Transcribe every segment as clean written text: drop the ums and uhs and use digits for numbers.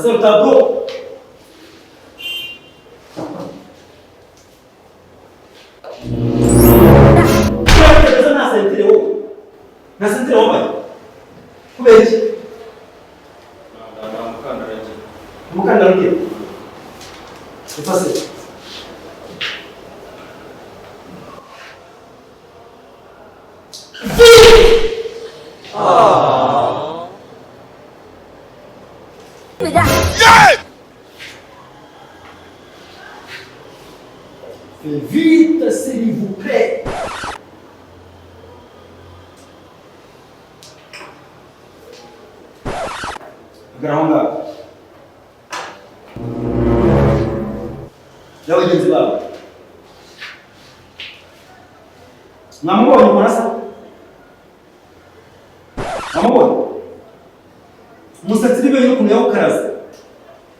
c'est le tableau. Fais vite, s'il vous plaît. Grahanga. Jawa jinsi baba. Namubonye Manase. Namubonye. Umusatsi nibe yo kumenya ukaraza.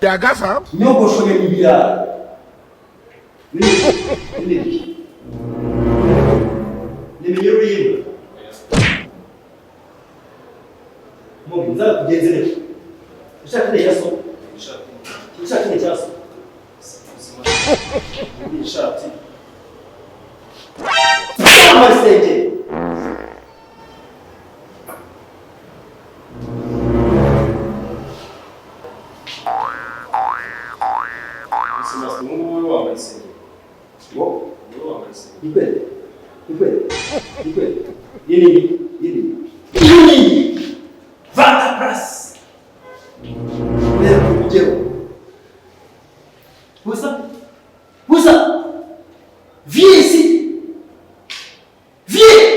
Yagafa? Nyogosho ye ibibera. Ni miyuri. Mo nza kugenzera. Ushaka ne yaso. Ushaka ne cyaso. Ni shati. Amasenge. Yini. Vata pras. Ubusa. Viens ici. Viens.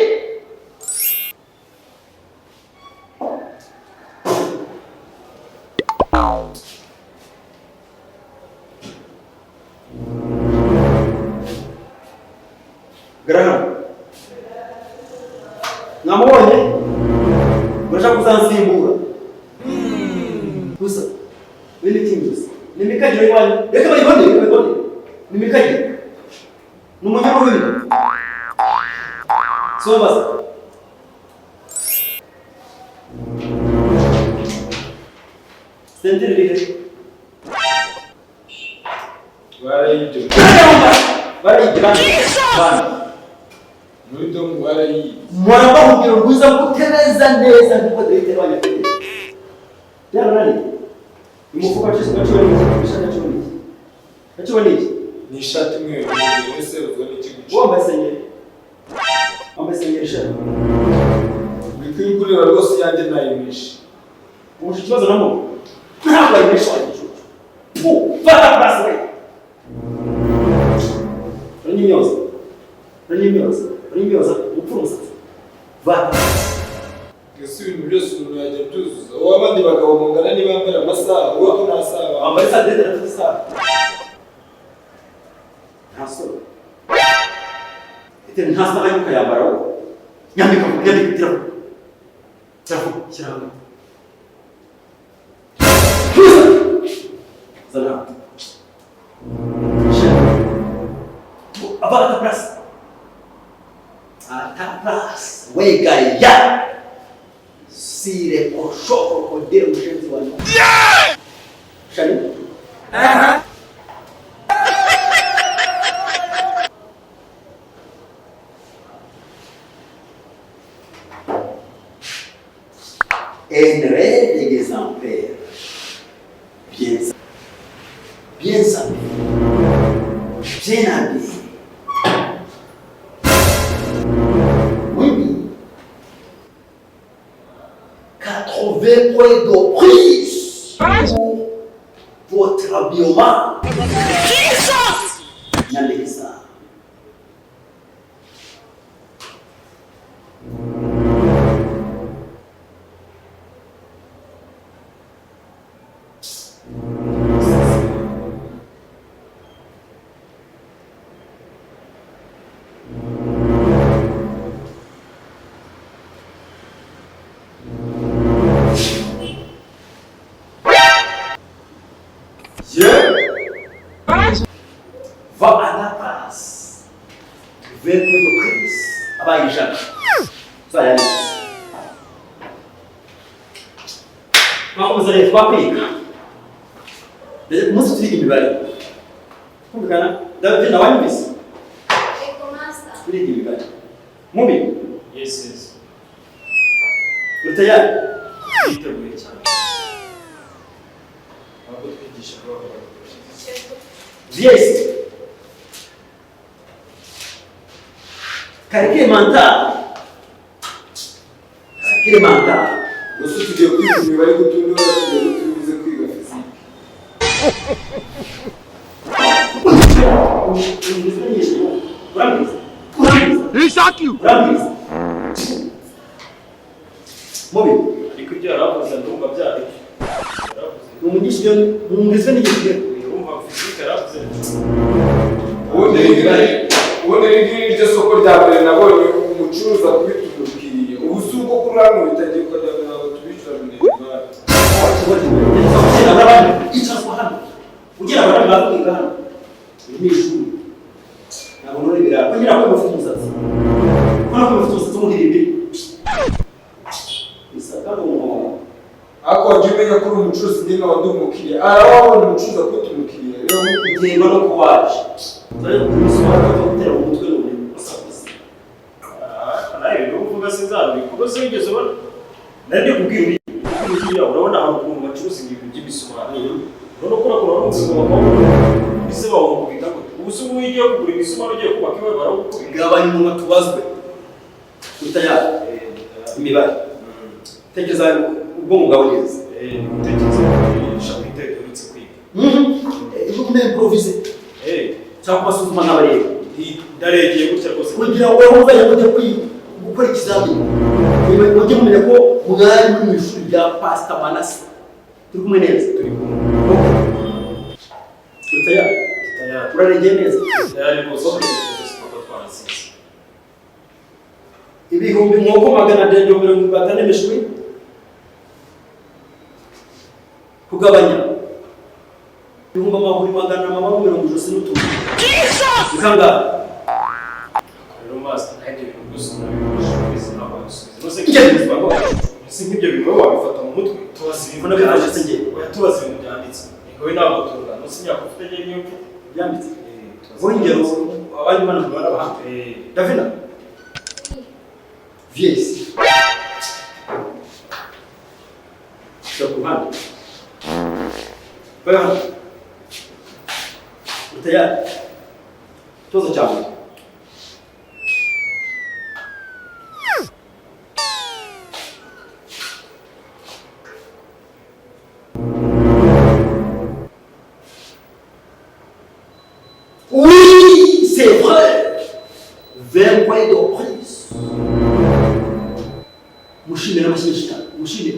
Graham. Namubonye. Urashaka kuzansimbura. Gusa. Wili kingusa. Nimikagiro iwanyu. Reka bayibone. Nimikagiro. Numunyoro w'ibintu. Sobaza. Sentire rire. Barayibyo. Bana. Nudo barayi. Mwana ubwira rwiza gutereza neza nkuko dete banyafite. Yaro nani? Imufuka cyose gacyo ni. Ni shati mwe wese rwo n'ikigo. Wambaye ishati. Bikigurira rwose yanjye nayimisha. Ubu kibazo namo. Ntabwo ayimisha igicucu. Fata pasi we. Rinyoza. Upfurusa. Vata. Ese ibintu byose umuntu yajya byuzuza. Abandi bagabo mungana ni bambara amasaha, uwo ntasaha. Ambaye sa dete na tusa. Naso. Ite ntasa ayuka yambaraho. Nyandika tira. Cyangwa. Zana. Abata pras. Atapras. Wegaya. Sire koshoko kodere ushenzi wanu. Shani? Un réel exemplaire. Bien sapé. Bien habillé. Oui. 80 points de prise pour votre habillement. Nyaleza. Va à la place. Vers le prince. Abaye Jean. Ça y est. Comment vous allez frapper? Ndetse umunsi turiga imibare. Kumvikana? David na wanyumvise? Ego master. Turiga imibare. Mubi? Yes. Urutayari? Yiteguye cyane. Ntabwo twigisha abana. Yes. Calcul mental. Calcul mental. Gusa tugiye kwiga imibare gutunda tubize kwiga fiziki. He shock you. Mubi. Ariko ibyo yaravuze ndumva byari. Umugisha mwumvise n'igihe. Urumva fiziki yaravuze. Ubundi iryo soko rya mbere nabonye umucuruza kubitubwiriye. Ubusa ubwo kuri hano bitagiye kujya nabo tubicura binezara. Ugira abantu bavuga hano. Ni ishuri. Ntabwo none birara. Kugira ngo bafite umusatsi. Kugira ngo bafite umusatsi muri ibi. Isakaro mu. Ako wajya umenya ko uri umucuruzi ndi n'abandi umukiriya. Arabona umucuruza kwita umukiriya. Rero mugenda no kuwaje. Dore kumusora ko gutera umutwe n'uburi musakuzi. Nayo rero uvuga sinzabiri kuko zigeze ubona. Nari kubwira uri urabona ahantu ku bacuruzi ibintu by'ibisumari. Urabona ko nakora n'ubuzima bwawe. Bise bawo kubita gute. Ubusa ugiye kugura ibisumari ugiye kubaka iwe barawukubita. Gabanya umuntu tubazwe. Utayari. Imibare. Tegeza ubwo mugabo neza. Utekereza chapitre uretse kwiga. Ubume improvise. Cyangwa se uzuma n'abareba. Ndaregeye gutya rwose. Kugira ngo wumve kujya gukora ikizamini. Ujye mumenya ko mwari muri mu ishuri rya Pastor Manase. Turi kumwe neza. Turi kumwe. Utayari. Uraregeye neza. Tayari rwose papa twarasize. Ibihumbi mwoko 150 mishwi. Kugabanya. Ibihumbi 200 jose n'utuntu. Ikanga. Rero master kandi ibintu byose nabikoresha n'abasubiza. Nose kigeze bago. Si nk'ibyo bintu wabifata mu mutwe. Tubazi ibintu nabifashe ngiye. Tubazi ibintu byanditse. Ngowe ntabwo turuga. Nose nyako ufite ngiye niyo byanditse. Bongero abandi bana barabaha. Davina. Vies. Chocolate. Bem. Utayari. Tuzo cyane. Oui, c'est vrai. 20 points de prise. Mushimira amashyishya. Mushimira.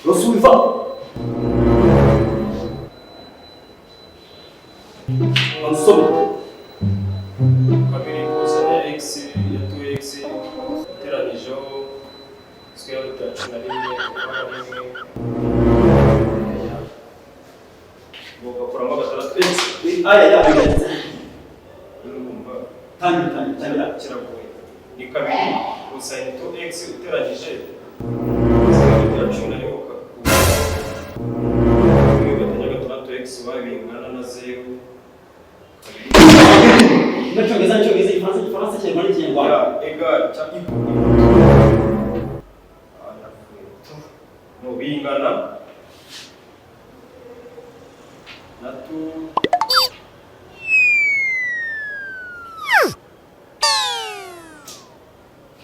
Rosuiva. Ansome. Kabiri kozanya x ya 2x teranijeho square root ya 11 ugakuramo gatandatu x Aya bigatse. urumva Tangira. kiragoye ni kabiri cosine 2x uteranyije square root ya 11 ugatanya gatandatu x bingana na 0 N'icyongereza igifaransa cyangwa n'ikinyarwanda. Egal cha no bingana na tu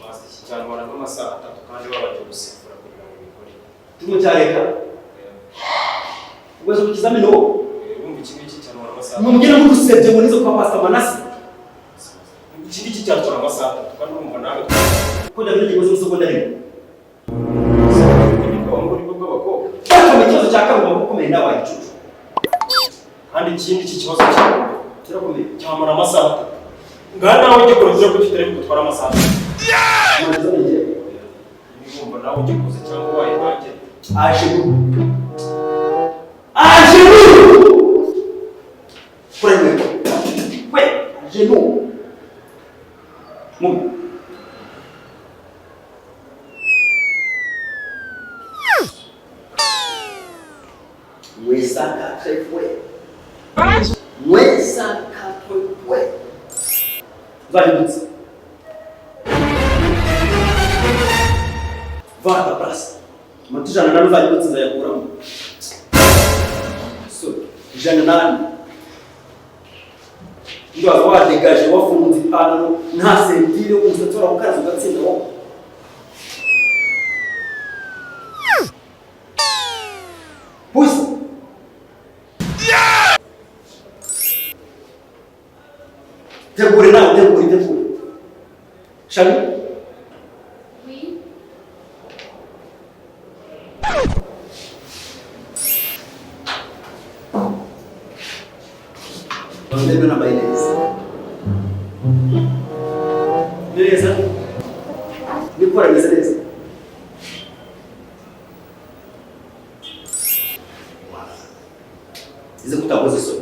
master cyane wara n'amasaha 3 kandi babaje gusifura kugira ngo bikore Tumucyareka. Uwezo kukizamini wo. bumva iki ngiki cyane wara amasaha Mumugire mugusebye ngo nizo kwa Pastor Manase. iki ngiki cyane wara amasaha 3 kandi urumva nawe Ko David yigoze mu secondaire. ngo ni bwo bw'abakobwa Cyangwa ikibazo cya kabiri bakomeye nawe icucu. kandi ikindi kibazo cyane Kirakomeye. cyamara amasaha 3 ngana nawe ugikora ko kitari gutwara amasaha 3 Mwanzo ngiye. Nigomba nawe ugikoze cyangwa wayibange Ajibu. Kwende. Jenu. Mu. Wesa quatre fois. Wesa quatre fois. Uzahindutse. Va à ta place. Matujana nani uzahindutse nzayakuramo. So, jana nani. Ndio wadegaje wafunze ipantaro nta sentire umusatsi ukaza ugatsinda wowe. Puxa! Tegure não, tegure. Chame? Oui. Vamos ver na beleza. Beleza? Me por a beleza. Executar a posição.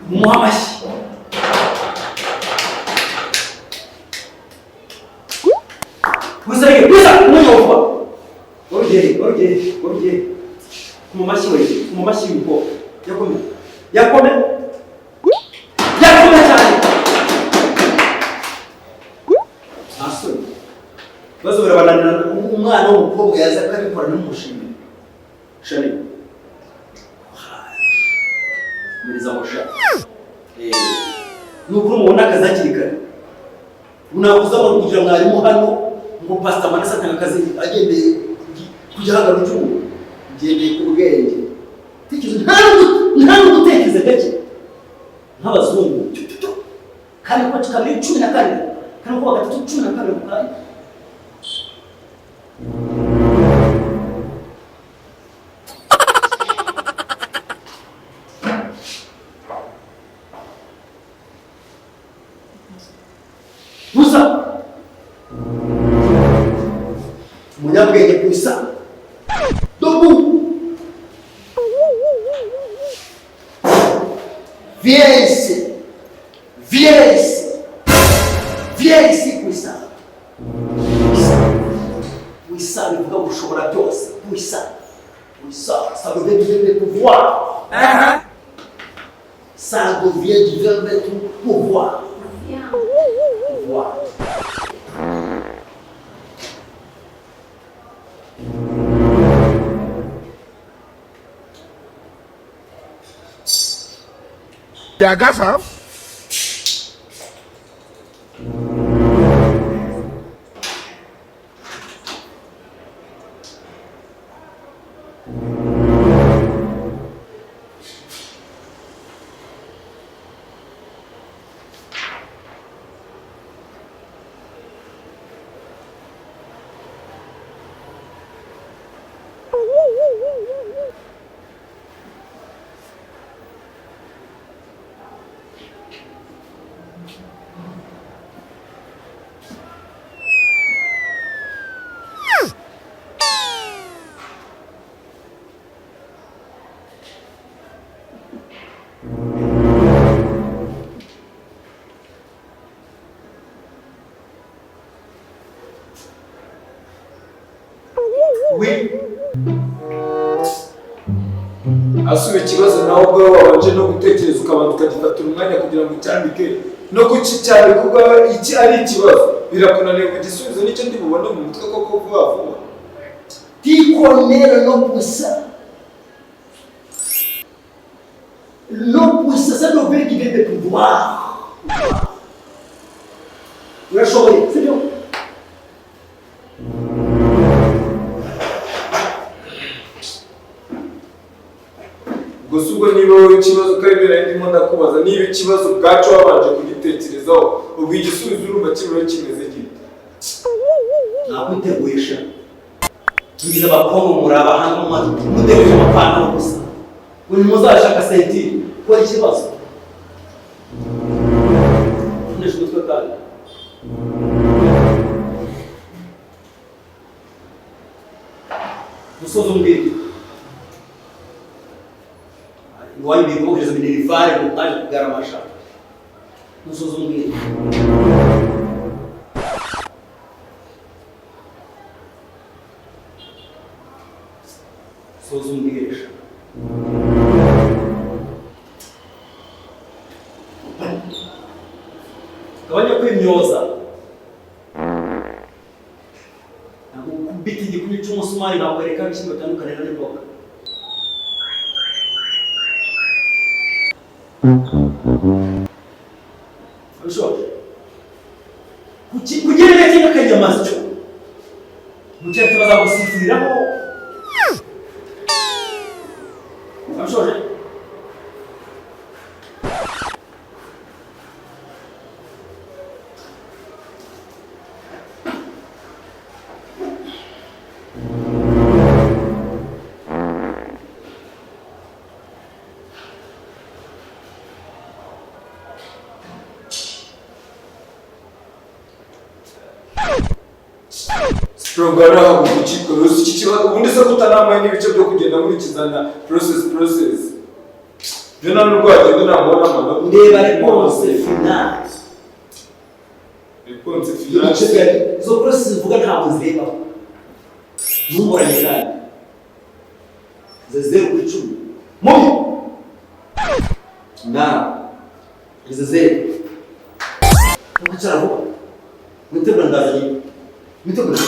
Mas Busa lagi, busa, menyoba. Oke. Kumamashi wipo. Yakome cyane. Aso. Bazobera bananira umwana w'umukobwa yaza kabikora n'umushimire. Shani. Muriza mosha. Nukuru mubona akazi hakiri kare. Unakuza ngo kugira mwarimu hano ngo Pastor Manase atanga akazi agendeye kujya hagara cyumu. Ngendeye ku bwenge. Tikizo nta gutekereza gake. Nk'abazungu. Kandi ko tukamira 14. Kandi ko bagatatu 14 kukaye. Busa. Munyabwenge kuisa. Dobu. Viens ici kuisa. Kuisa bivuga gushobora byose. Kuisa, ça veut dire pouvoir. Ça devient du verbe pouvoir. Pouvoir. Agafa. Oui. Asubiye ikibazo nawe ubwo wabanje no gutekereza ukabanza ukagifatira umwanya kugira ngo ucyandike no kukicyandika ubwo iki ari ikibazo birakunaniye mu gisubizo nicyo ndi bubone mu mutwe koko vuba vuba. Tikonera no puisa. No puisa, ça doit être qui vient de pouvoir. Urashoboye, c'est bien. gusa ubwo niba wowe ikibazo ukabibera ndimo ndakubaza niba ikibazo bwacu wabanje kugitekerezaho ubwo igisubizo urumva kibura kimeze gite nakwitegurisha tugize abakobwa muri abahanga mu mazi mudereje amapantaro gusa buri muzashaka sentire kuba ikibazo tunesha umutwe kandi musozo mbiri iwanyu biga kugeza minerivare ngo mwaje kugara amashaka musozo mbiri sozo mbwirisha gabanya kwimyoza kubita igikumi cy'umusumari nakwereka ibishyimbo bitandukanye n'imboga abishoboye kugerera cyangwa akanyamazi cyo mu cyaro bazagusifuriraho abishoboye Progara kuchiko rusi chichiwa undisa kutanama n'ibice byo kugenda muri kizana process Jona nubwo agenda namubona mama ndeba réponse finale zo process zivuga ntabwo zireba numuranye kandi zezero ku 10 mubi na zezero nkucara vuba mutegura ndazanye mutegura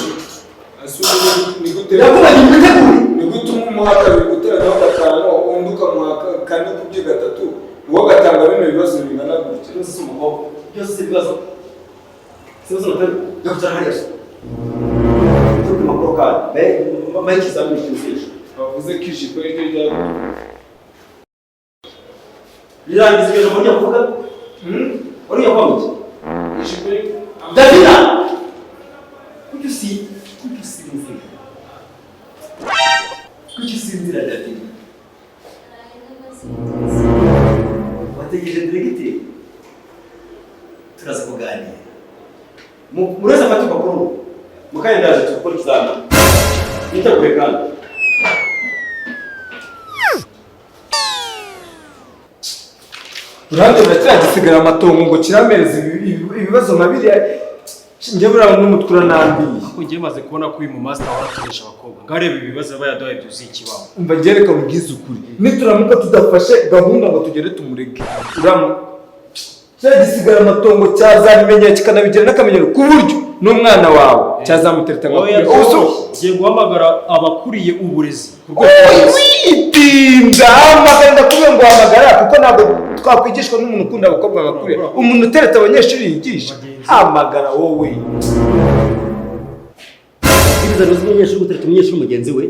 nigutuma umuhaka bigutera naho gatanu unduka muhaka kandi kubye gatatu uwo gatanga bino bibazo bingana gutya byose umukobwa byose bibazo sizo Dr. Harris tuko makuru kandi make examine sensation bavuze kijipo y'irya rirangiza ibyo muri kuvuga uri yakwamutse kijipo Davina could you see Davina wategereje diregiteri turaza kuganira mureza afata impapuro mukanya ndaje tukora ikizamini nitegure kandi urande biragisigara amatongo ngo kiramereza ibibazo mabiri njye buraba n'umutwe uranambiye ko ngiye maze kubona ko uyu mu master waratunisha abakobwa ngareba ibibazo bayaduhaye byuzuye ikibaho umva ngereka mubwiza ukuri nituramuka tudafashe gahunda ngo tugere tumurege uramu cyagisigara amatongo cyazabimenya kikanabigira n'akamenyero ku buryo n'umwana wawe cyazamutereta ngo ngiye guhamagara abakuriye uburezi witinda hamagara ndakubwiye ngo hamagara kuko ntabwo twakwigishwa n'umuntu ukunda abakobwa bakuriye umuntu utereta abanyeshuri yigisha hamagara wowe ibizano z'umunyeshuri gutereta umunyeshuri mugenzi we